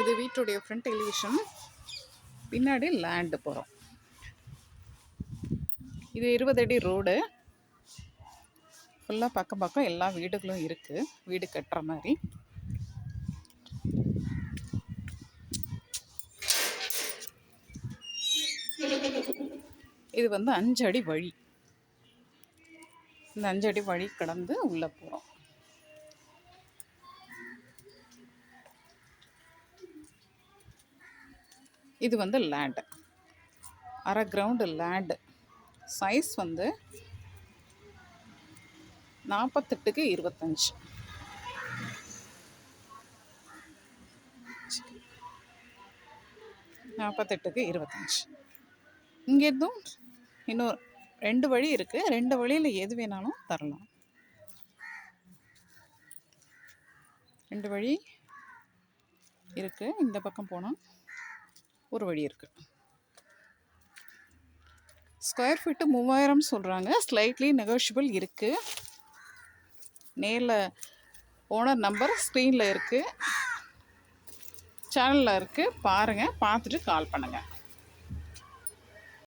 இது வீட்டுடைய front elevation. பின்னாடி லேண்டு போகிறோம். இது 20 அடி ரோடு. ஃபுல்லாக பக்கம் பக்கம் எல்லா வீடுகளும் இருக்குது, வீடு கட்டுற மாதிரி. இது வந்து 5 அடி வழி. இந்த 5 அடி வழி கடந்து உள்ளே போகிறோம். இது வந்து லேண்டு, அரை கிரவுண்டு லேண்டு. சைஸ் வந்து 48க்கு 25. இங்கேருந்தும் இன்னும் 2 வழி இருக்குது. 2 வழியில் எது வேணாலும் தரலாம். 2 வழி இருக்குது. இந்த பக்கம் போனால் ஒரு வழி இருக்குது. ஸ்கொயர் ஃபீட்டு 3000 சொல்கிறாங்க. ஸ்லைட்லி நெகோஷியபிள் இருக்குது. நேரில் ஓனர் நம்பர் ஸ்க்ரீனில் இருக்குது, சேனலில் இருக்குது. பாருங்கள், பார்த்துட்டு கால் பண்ணுங்கள்.